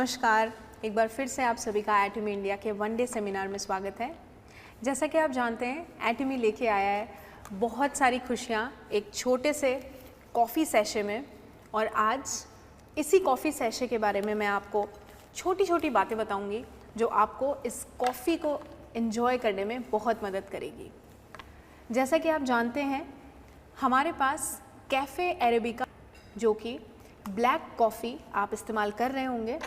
नमस्कार, एक बार फिर से आप सभी का एटमी इंडिया के वन डे सेमिनार में स्वागत है। जैसा कि आप जानते हैं, एटमी लेके आया है बहुत सारी खुशियाँ एक छोटे से कॉफ़ी सेशे में, और आज इसी कॉफ़ी सेशे के बारे में मैं आपको छोटी छोटी बातें बताऊंगी जो आपको इस कॉफ़ी को एंजॉय करने में बहुत मदद करेगी। जैसा कि आप जानते हैं, हमारे पास कैफ़े अरेबिका जो कि ब्लैक कॉफ़ी आप इस्तेमाल कर रहे होंगे,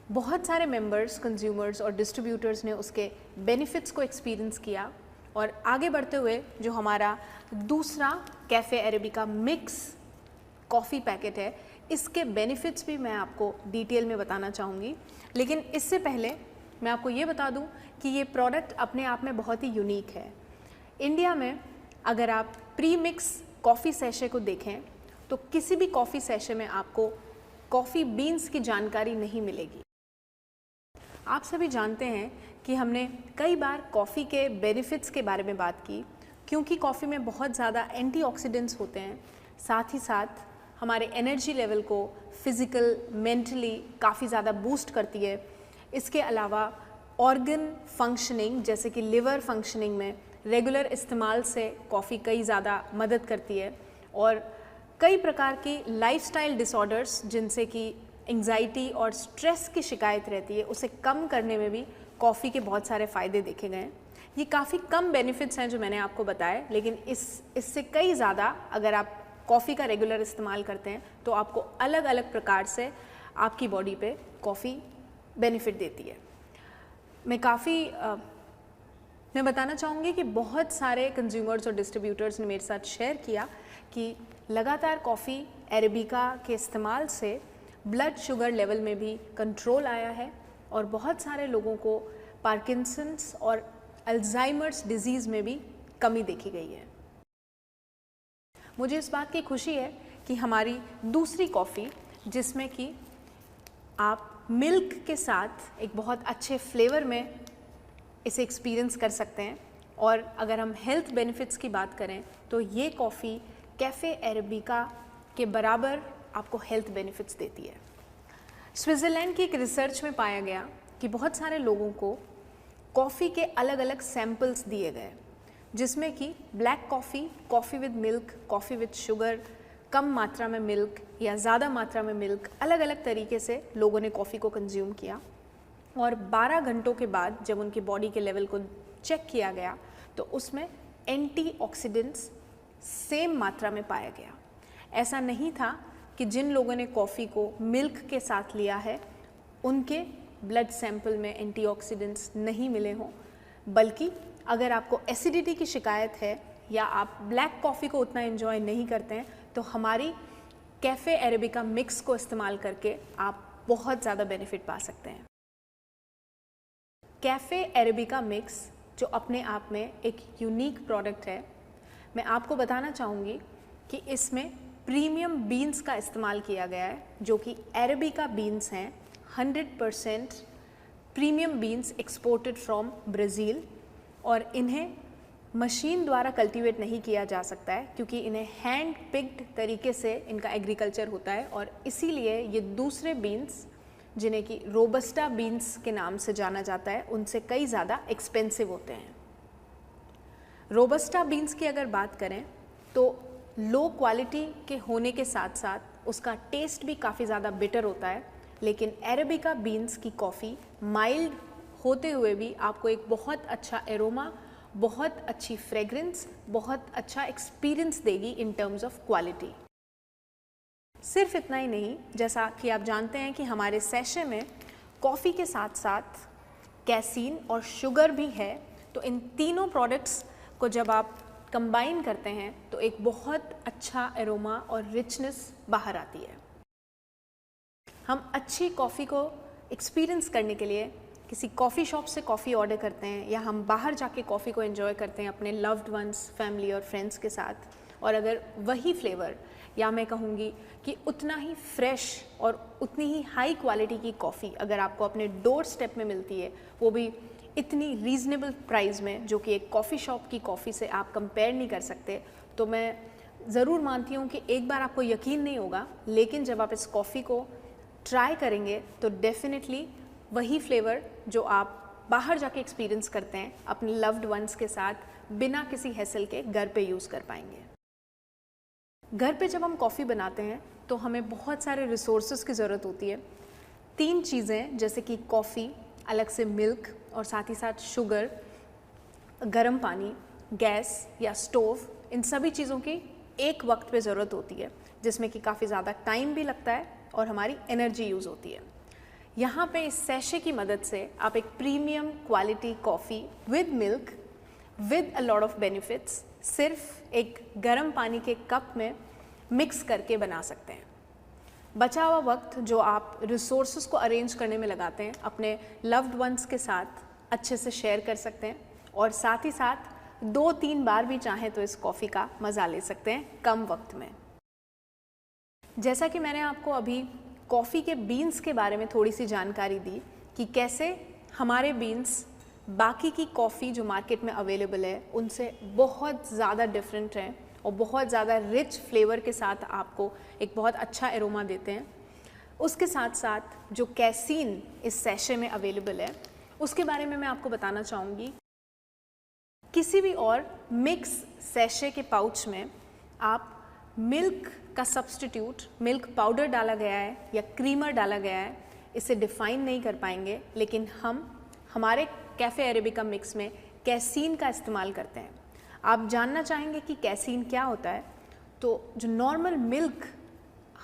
बहुत सारे मेंबर्स, कंज्यूमर्स और डिस्ट्रीब्यूटर्स ने उसके बेनिफिट्स को एक्सपीरियंस किया। और आगे बढ़ते हुए जो हमारा दूसरा cafe arabica mix coffee packet है, इसके बेनिफिट्स भी मैं आपको डिटेल में बताना चाहूँगी। लेकिन इससे पहले मैं आपको ये बता दूँ कि ये प्रोडक्ट अपने आप में बहुत ही यूनिक है। इंडिया में अगर आप प्री मिक्स कॉफ़ी सेशे को देखें तो किसी भी कॉफ़ी सेशे में आपको कॉफ़ी बीन्स की जानकारी नहीं मिलेगी। आप सभी जानते हैं कि हमने कई बार कॉफ़ी के बेनिफिट्स के बारे में बात की, क्योंकि कॉफ़ी में बहुत ज़्यादा एंटीऑक्सीडेंट्स होते हैं। साथ ही साथ हमारे एनर्जी लेवल को फिज़िकल, मेंटली काफ़ी ज़्यादा बूस्ट करती है। इसके अलावा ऑर्गन फंक्शनिंग जैसे कि लिवर फंक्शनिंग में रेगुलर इस्तेमाल से कॉफ़ी कई ज़्यादा मदद करती है। और कई प्रकार की लाइफस्टाइल डिसऑर्डर्स जिनसे कि एंग्जाइटी और स्ट्रेस की शिकायत रहती है, उसे कम करने में भी कॉफ़ी के बहुत सारे फ़ायदे देखे गए हैं। ये काफ़ी कम बेनिफिट्स हैं जो मैंने आपको बताए, लेकिन इससे कई ज़्यादा अगर आप कॉफ़ी का रेगुलर इस्तेमाल करते हैं तो आपको अलग अलग प्रकार से आपकी बॉडी पे कॉफ़ी बेनिफिट देती है। मैं बताना चाहूँगी कि बहुत सारे कंज्यूमर्स और डिस्ट्रीब्यूटर्स ने मेरे साथ शेयर किया कि लगातार कॉफ़ी अरेबिका के इस्तेमाल से ब्लड शुगर लेवल में भी कंट्रोल आया है, और बहुत सारे लोगों को पार्किंसंस और अल्जाइमर्स डिजीज़ में भी कमी देखी गई है। मुझे इस बात की खुशी है कि हमारी दूसरी कॉफ़ी, जिसमें कि आप मिल्क के साथ एक बहुत अच्छे फ्लेवर में इसे एक्सपीरियंस कर सकते हैं, और अगर हम हेल्थ बेनिफिट्स की बात करें तो ये कॉफ़ी कैफ़े अरेबिका के बराबर आपको हेल्थ बेनिफिट्स देती है। स्विट्ज़रलैंड की एक रिसर्च में पाया गया कि बहुत सारे लोगों को कॉफ़ी के अलग अलग सैम्पल्स दिए गए, जिसमें कि black coffee, coffee with milk, coffee with sugar, कम मात्रा में मिल्क या ज़्यादा मात्रा में मिल्क, अलग अलग तरीके से लोगों ने कॉफ़ी को कंज्यूम किया। और 12 घंटों के बाद जब उनकी बॉडी के लेवल को चेक किया गया तो उसमें एंटीऑक्सीडेंट्स सेम मात्रा में पाया गया। ऐसा नहीं था कि जिन लोगों ने कॉफ़ी को मिल्क के साथ लिया है उनके ब्लड सैंपल में एंटीऑक्सीडेंट्स नहीं मिले हों, बल्कि अगर आपको एसिडिटी की शिकायत है या आप ब्लैक कॉफ़ी को उतना एंजॉय नहीं करते हैं तो हमारी कैफ़े अरेबिका मिक्स को इस्तेमाल करके आप बहुत ज़्यादा बेनिफिट पा सकते हैं। कैफ़े अरेबिका मिक्स जो अपने आप में एक यूनिक प्रोडक्ट है, मैं आपको बताना चाहूँगी कि इसमें प्रीमियम बीन्स का इस्तेमाल किया गया है, जो कि अरेबिका बीन्स हैं। 100% premium beans exported from Brazil, और इन्हें मशीन द्वारा कल्टीवेट नहीं किया जा सकता है क्योंकि इन्हें हैंड पिक्ड तरीके से इनका एग्रीकल्चर होता है, और इसीलिए ये दूसरे बीन्स जिन्हें कि रोबस्टा बीन्स के नाम से जाना जाता है उनसे कई ज़्यादा एक्सपेंसिव होते हैं। रोबस्टा बीन्स की अगर बात करें तो लो क्वालिटी के होने के साथ साथ उसका टेस्ट भी काफ़ी ज़्यादा बिटर होता है, लेकिन अरेबिका बीन्स की कॉफ़ी माइल्ड होते हुए भी आपको एक बहुत अच्छा एरोमा, बहुत अच्छी फ्रेग्रेंस, बहुत अच्छा एक्सपीरियंस देगी इन टर्म्स ऑफ क्वालिटी। सिर्फ इतना ही नहीं, जैसा कि आप जानते हैं कि हमारे सेशे में कॉफ़ी के साथ साथ कैसीन और शुगर भी है, तो इन तीनों प्रोडक्ट्स को जब आप कंबाइन करते हैं तो एक बहुत अच्छा एरोमा और रिचनेस बाहर आती है। हम अच्छी कॉफ़ी को एक्सपीरियंस करने के लिए किसी कॉफ़ी शॉप से कॉफ़ी ऑर्डर करते हैं, या हम बाहर जाके कॉफ़ी को एंजॉय करते हैं अपने लव्ड वंस, फैमिली और फ्रेंड्स के साथ, और अगर वही फ्लेवर, या मैं कहूँगी कि उतना ही फ्रेश और उतनी ही हाई क्वालिटी की कॉफ़ी अगर आपको अपने डोर स्टेप में मिलती है, वो भी इतनी रीज़नेबल प्राइस में, जो कि एक कॉफ़ी शॉप की कॉफ़ी से आप कंपेयर नहीं कर सकते, तो मैं ज़रूर मानती हूँ कि एक बार आपको यकीन नहीं होगा, लेकिन जब आप इस कॉफ़ी को ट्राई करेंगे तो डेफिनेटली वही फ्लेवर जो आप बाहर जाके एक्सपीरियंस करते हैं अपने लव्ड वंस के साथ बिना किसी हैसल के घर पे यूज़ कर पाएंगे। घर पे जब हम कॉफ़ी बनाते हैं तो हमें बहुत सारे रिसोर्सेज की ज़रूरत होती है। 3 चीज़ें जैसे कि कॉफ़ी, अलग से मिल्क और साथ ही साथ शुगर, गर्म पानी, गैस या स्टोव, इन सभी चीज़ों की एक वक्त पे ज़रूरत होती है जिसमें कि काफ़ी ज़्यादा टाइम भी लगता है और हमारी एनर्जी यूज़ होती है। यहाँ पे इस सैशे की मदद से आप एक premium quality coffee with milk with a lot of benefits सिर्फ एक गर्म पानी के कप में मिक्स करके बना सकते हैं। बचा हुआ वक्त जो आप रिसोर्सेज को अरेंज करने में लगाते हैं अपने लव्ड वंस के साथ अच्छे से शेयर कर सकते हैं और साथ ही साथ 2-3 बार भी चाहें तो इस कॉफ़ी का मज़ा ले सकते हैं कम वक्त में। जैसा कि मैंने आपको अभी कॉफ़ी के बीन्स के बारे में थोड़ी सी जानकारी दी कि कैसे हमारे बीन्स बाकी की कॉफ़ी जो मार्केट में अवेलेबल है उनसे बहुत ज़्यादा डिफरेंट हैं और बहुत ज़्यादा रिच फ्लेवर के साथ आपको एक बहुत अच्छा एरोमा देते हैं। उसके साथ साथ जो कैसीन इस सैशे में अवेलेबल है उसके बारे में मैं आपको बताना चाहूँगी। किसी भी और मिक्स सैशे के पाउच में आप मिल्क का सब्स्टिट्यूट, मिल्क पाउडर डाला गया है या क्रीमर डाला गया है, इसे डिफ़ाइन नहीं कर पाएंगे, लेकिन हम हमारे कैफ़े अरेबिका मिक्स में कैसीन का इस्तेमाल करते हैं। आप जानना चाहेंगे कि कैसीन क्या होता है, तो जो नॉर्मल मिल्क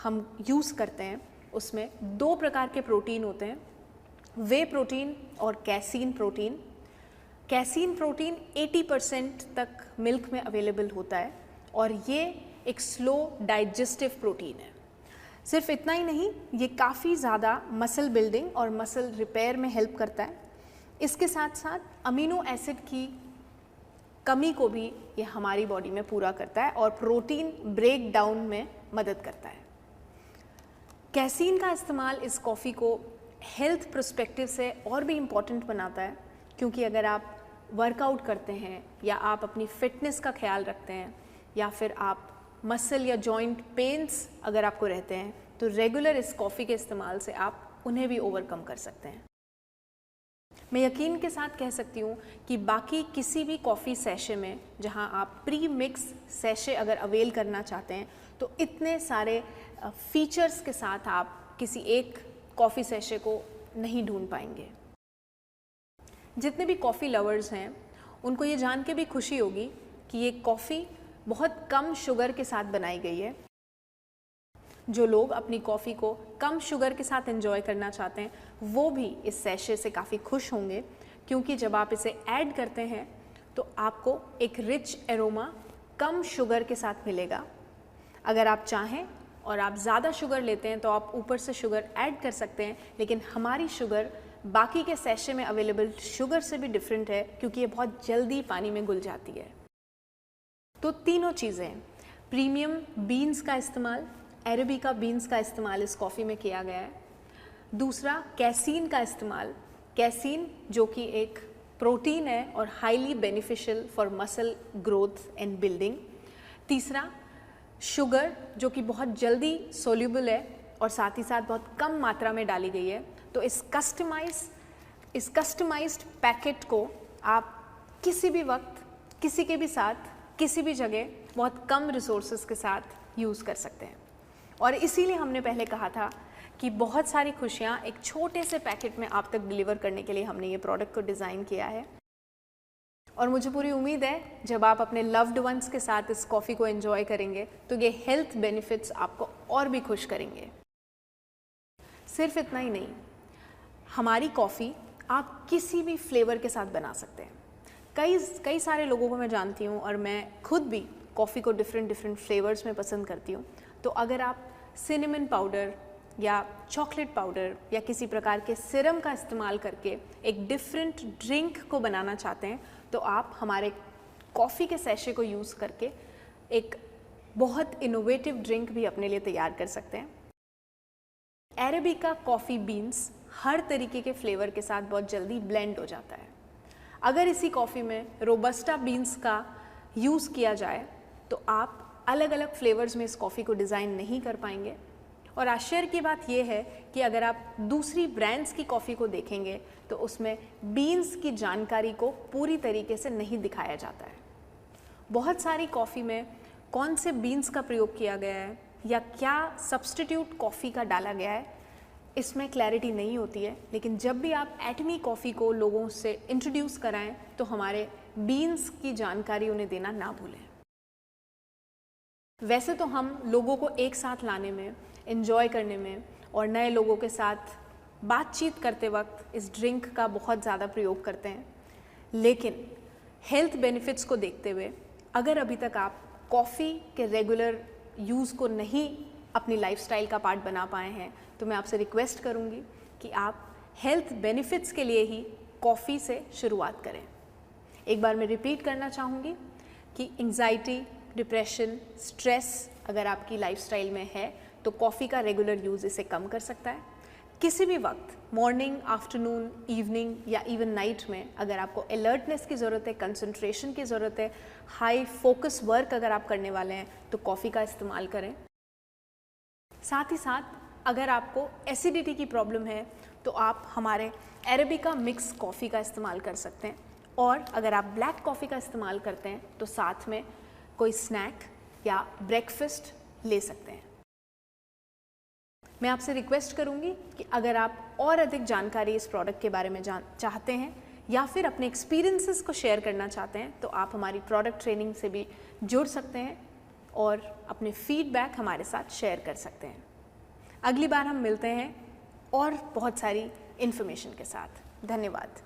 हम यूज़ करते हैं उसमें 2 प्रकार के प्रोटीन होते हैं, वे प्रोटीन और कैसीन प्रोटीन। कैसीन प्रोटीन 80% तक मिल्क में अवेलेबल होता है और ये एक स्लो डाइजेस्टिव प्रोटीन है। सिर्फ इतना ही नहीं, ये काफ़ी ज़्यादा मसल बिल्डिंग और मसल रिपेयर में हेल्प करता है। इसके साथ साथ अमीनो एसिड की कमी को भी ये हमारी बॉडी में पूरा करता है और प्रोटीन ब्रेक डाउन में मदद करता है। कैसीन का इस्तेमाल इस कॉफ़ी को हेल्थ पर्सपेक्टिव से और भी इम्पॉर्टेंट बनाता है, क्योंकि अगर आप वर्कआउट करते हैं या आप अपनी फिटनेस का ख्याल रखते हैं या फिर आप मसल या जॉइंट पेन्स अगर आपको रहते हैं तो रेगुलर इस कॉफ़ी के इस्तेमाल से आप उन्हें भी ओवरकम कर सकते हैं। मैं यकीन के साथ कह सकती हूँ कि बाकी किसी भी कॉफ़ी सैशे में जहाँ आप प्री मिक्स सैशे अगर अवेल करना चाहते हैं तो इतने सारे फीचर्स के साथ आप किसी एक कॉफ़ी सैशे को नहीं ढूंढ पाएंगे। जितने भी कॉफ़ी लवर्स हैं उनको ये जान के भी खुशी होगी कि ये कॉफ़ी बहुत कम शुगर के साथ बनाई गई है। जो लोग अपनी कॉफ़ी को कम शुगर के साथ एंजॉय करना चाहते हैं वो भी इस सैशे से काफ़ी खुश होंगे, क्योंकि जब आप इसे ऐड करते हैं तो आपको एक रिच एरोमा कम शुगर के साथ मिलेगा। अगर आप चाहें और आप ज़्यादा शुगर लेते हैं तो आप ऊपर से शुगर ऐड कर सकते हैं, लेकिन हमारी शुगर बाकी के सैशे में अवेलेबल शुगर से भी डिफरेंट है, क्योंकि ये बहुत जल्दी पानी में घुल जाती है। तो तीनों चीज़ें, प्रीमियम बीन्स का इस्तेमाल, अरेबिका बीन्स का इस्तेमाल इस कॉफ़ी में किया गया है। दूसरा, कैसीन का इस्तेमाल, कैसीन जो कि एक प्रोटीन है और highly beneficial for muscle growth and building. तीसरा, शुगर जो कि बहुत जल्दी सोल्यूबल है और साथ ही साथ बहुत कम मात्रा में डाली गई है। तो इस कस्टमाइज्ड पैकेट को आप किसी भी वक्त, किसी के भी साथ, किसी भी जगह बहुत कम रिसोर्सेज के साथ यूज़ कर सकते हैं। और इसीलिए हमने पहले कहा था कि बहुत सारी खुशियाँ एक छोटे से पैकेट में आप तक डिलीवर करने के लिए हमने ये प्रोडक्ट को डिज़ाइन किया है। और मुझे पूरी उम्मीद है जब आप अपने लव्ड वंस के साथ इस कॉफ़ी को एंजॉय करेंगे तो ये हेल्थ बेनिफिट्स आपको और भी खुश करेंगे। सिर्फ इतना ही नहीं, हमारी कॉफ़ी आप किसी भी फ्लेवर के साथ बना सकते हैं। कई सारे लोगों को मैं जानती हूँ और मैं खुद भी कॉफ़ी को डिफरेंट फ्लेवर्स में पसंद करती हूँ। तो अगर आप सिनेमन पाउडर या चॉकलेट पाउडर या किसी प्रकार के सिरम का इस्तेमाल करके एक डिफरेंट ड्रिंक को बनाना चाहते हैं तो आप हमारे कॉफ़ी के सैशे को यूज़ करके एक बहुत इनोवेटिव ड्रिंक भी अपने लिए तैयार कर सकते हैं। अरेबिका कॉफ़ी बीन्स हर तरीके के फ्लेवर के साथ बहुत जल्दी ब्लेंड हो जाता है। अगर इसी कॉफ़ी में रोबस्टा बीन्स का यूज़ किया जाए तो आप अलग अलग फ्लेवर्स में इस कॉफ़ी को डिज़ाइन नहीं कर पाएंगे और आश्चर्य की बात यह है कि अगर आप दूसरी ब्रांड्स की कॉफ़ी को देखेंगे तो उसमें बीन्स की जानकारी को पूरी तरीके से नहीं दिखाया जाता है। बहुत सारी कॉफ़ी में कौन से बीन्स का प्रयोग किया गया है या क्या सब्स्टिट्यूट कॉफ़ी का डाला गया है, इसमें क्लैरिटी नहीं होती है। लेकिन जब भी आप एटमी कॉफ़ी को लोगों से इंट्रोड्यूस कराएं तो हमारे बीन्स की जानकारी उन्हें देना ना भूलें। वैसे तो हम लोगों को एक साथ लाने में, एंजॉय करने में और नए लोगों के साथ बातचीत करते वक्त इस ड्रिंक का बहुत ज़्यादा प्रयोग करते हैं, लेकिन हेल्थ बेनिफिट्स को देखते हुए अगर अभी तक आप कॉफ़ी के रेगुलर यूज़ को नहीं अपनी लाइफस्टाइल का पार्ट बना पाए हैं तो मैं आपसे रिक्वेस्ट करूंगी कि आप हेल्थ बेनिफिट्स के लिए ही कॉफ़ी से शुरुआत करें। एक बार मैं रिपीट करना चाहूँगी कि एंजाइटी, डिप्रेशन, स्ट्रेस अगर आपकी लाइफस्टाइल में है तो कॉफ़ी का रेगुलर यूज़ इसे कम कर सकता है। किसी भी वक्त, मॉर्निंग, आफ्टरनून, इवनिंग या इवन नाइट में अगर आपको अलर्टनेस की ज़रूरत है, कंसंट्रेशन की ज़रूरत है, हाई फोकस वर्क अगर आप करने वाले हैं तो कॉफ़ी का इस्तेमाल करें। साथ ही साथ अगर आपको एसिडिटी की प्रॉब्लम है तो आप हमारे अरेबिका मिक्स कॉफ़ी का इस्तेमाल कर सकते हैं, और अगर आप ब्लैक कॉफ़ी का इस्तेमाल करते हैं तो साथ में कोई स्नैक या ब्रेकफास्ट ले सकते हैं। मैं आपसे रिक्वेस्ट करूंगी कि अगर आप और अधिक जानकारी इस प्रोडक्ट के बारे में चाहते हैं या फिर अपने एक्सपीरियंसेस को शेयर करना चाहते हैं तो आप हमारी प्रोडक्ट ट्रेनिंग से भी जुड़ सकते हैं और अपने फीडबैक हमारे साथ शेयर कर सकते हैं। अगली बार हम मिलते हैं और बहुत सारी इन्फॉर्मेशन के साथ। धन्यवाद।